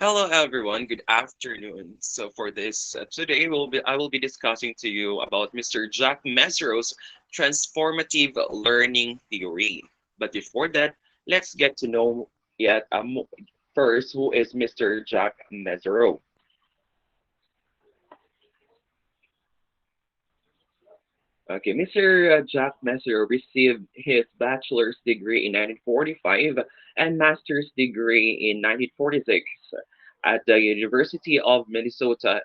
Hello everyone, good afternoon. So for this today I will be discussing to you about Mr. Jack Mesrow's transformative learning theory. But before that, let's get to know yet first who is Mr. Jack Mezirow. Okay, Mr. Jack Messer received his bachelor's degree in 1945 and master's degree in 1946 at the University of Minnesota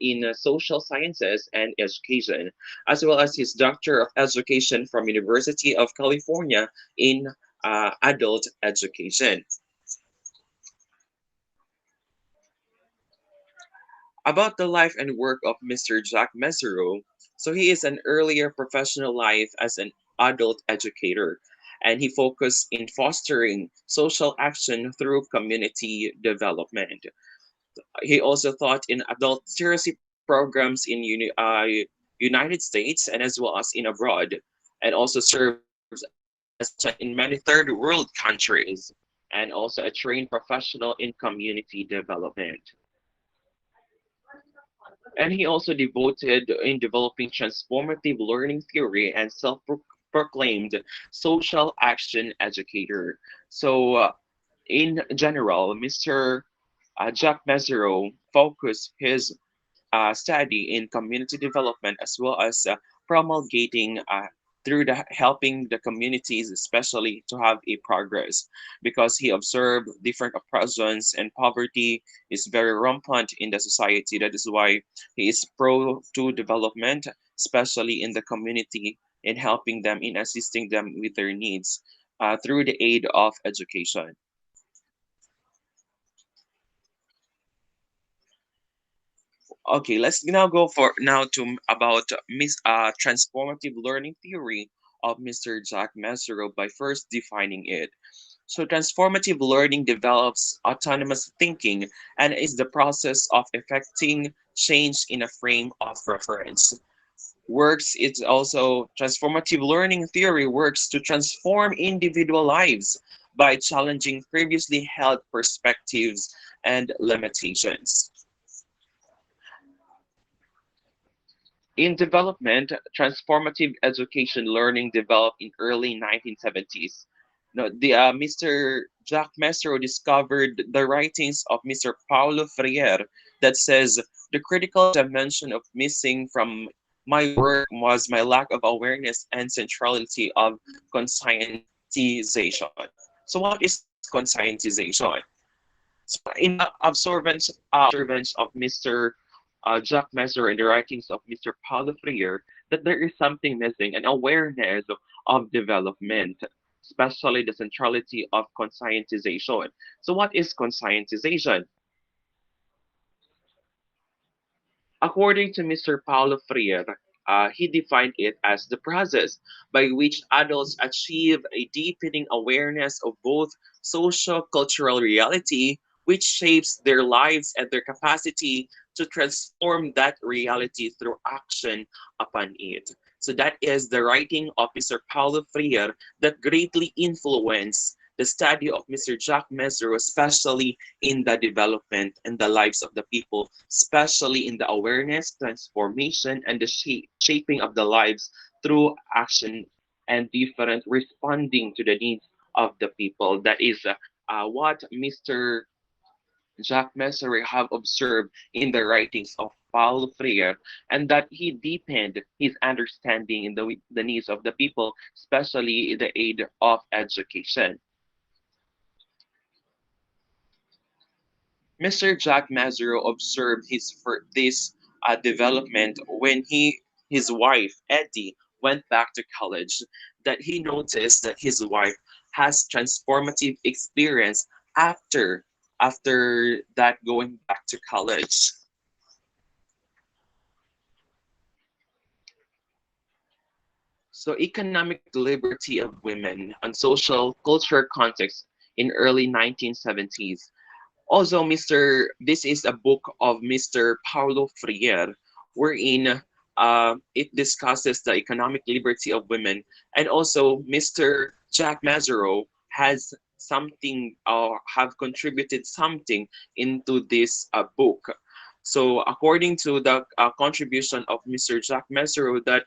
in social sciences and education, as well as his Doctor of Education from University of California in adult education. About the life and work of Mr. Jack Mesereau. So he is an earlier professional life as an adult educator, and he focused in fostering social action through community development. He also taught in adult literacy programs in United States and as well as in abroad, and also serves as a consultant in many third world countries, and also a trained professional in community development. And he also devoted in developing transformative learning theory and self-proclaimed social action educator. So, in general, Mr. Jack Mezirow focused his study in community development as well as promulgating through the helping the communities especially to have a progress because he observed different oppressions and poverty is very rampant in the society. That is why he is pro to development, especially in the community, in helping them, in assisting them with their needs through the aid of education. Okay, let's now go for now to about transformative learning theory of Mr. Jack Mezirow by first defining it. So transformative learning develops autonomous thinking and is the process of effecting change in a frame of reference. Works it's also transformative learning theory works to transform individual lives by challenging previously held perspectives and limitations. In development, transformative education learning developed in early 1970s. No, Mr. Jacques Mesro discovered the writings of Mr. Paulo Freire that says the critical dimension of missing from my work was my lack of awareness and centrality of conscientization. So what is conscientization? So in the observance of Mr. Jacques Messer and the writings of Mr. Paulo Freire, that there is something missing, an awareness of development, especially the centrality of conscientization. So what is conscientization? According to Mr. Paulo Freire, he defined it as the process by which adults achieve a deepening awareness of both social-cultural reality, which shapes their lives and their capacity to transform that reality through action upon it. So that is the writing of Mr. Paulo Freire that greatly influenced the study of Mr. Jacques Messer, especially in the development and the lives of the people, especially in the awareness, transformation, and the shaping of the lives through action and different responding to the needs of the people. That is what Mr. Jacques Messer have observed in the writings of Paulo Freire, and that he deepened his understanding in the needs of the people, especially in the aid of education. Mr. Jack Mazuro observed this development when his wife Eddie went back to college. That he noticed that his wife has transformative experience after that going back to college. So economic liberty of women and social culture context in early 1970s. Also, this is a book of Mr. Paulo Freire, wherein it discusses the economic liberty of women. And also, Mr. Jack Mazaro has something or have contributed something into this book. So according to the contribution of Mr. Jack Mezirow, that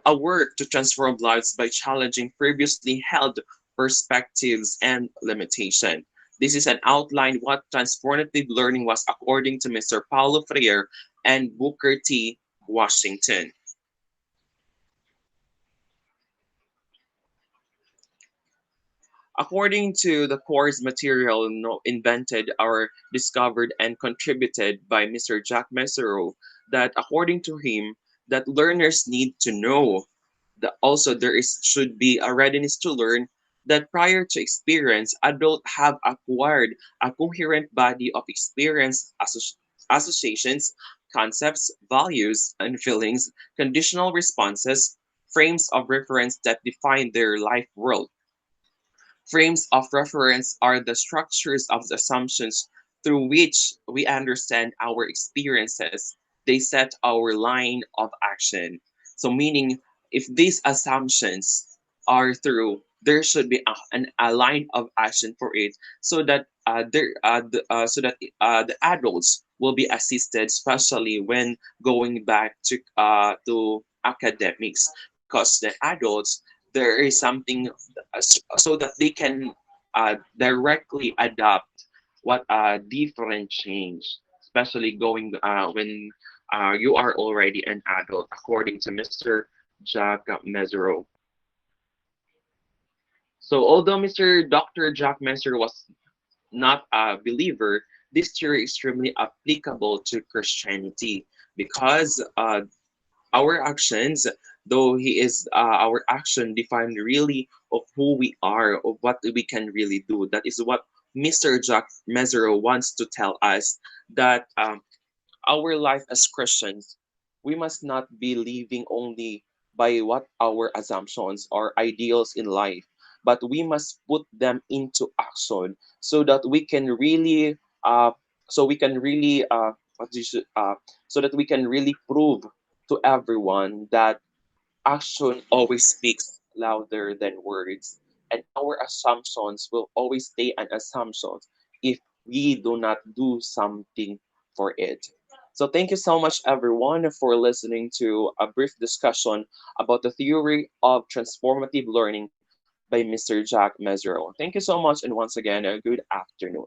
a work to transform lives by challenging previously held perspectives and limitation. This is an outline what transformative learning was according to Mr. Paulo Freire and Booker T. Washington. According to the course material invented or discovered and contributed by Mr. Jack Mezirow, that according to him, that learners need to know that also there is should be a readiness to learn, that prior to experience, adults have acquired a coherent body of experience associations, concepts, values, and feelings, conditional responses, frames of reference that define their life world. Frames of reference are the structures of the assumptions through which we understand our experiences. They set our line of action. So, meaning, if these assumptions are true, there should be a line of action for it, so that the adults will be assisted, especially when going back to academics, because the adults, there is something so that they can directly adapt what different change, especially going when you are already an adult, according to Mr. Jack Mezirow. So although Mr. Dr. Jack Messer was not a believer, this theory is extremely applicable to Christianity, because our actions, though he is our action define really of who we are, of what we can really do. That is what Mr. Jack Mezirow wants to tell us, that our life as Christians, we must not be living only by what our assumptions or ideals in life, but we must put them into action, so that we can really so we can really what you should, so that we can really prove to everyone that action always speaks louder than words, and our assumptions will always stay an assumption if we do not do something for it. So, thank you so much, everyone, for listening to a brief discussion about the theory of transformative learning by Mr. Jack Mezirow. Thank you so much, and once again, a good afternoon.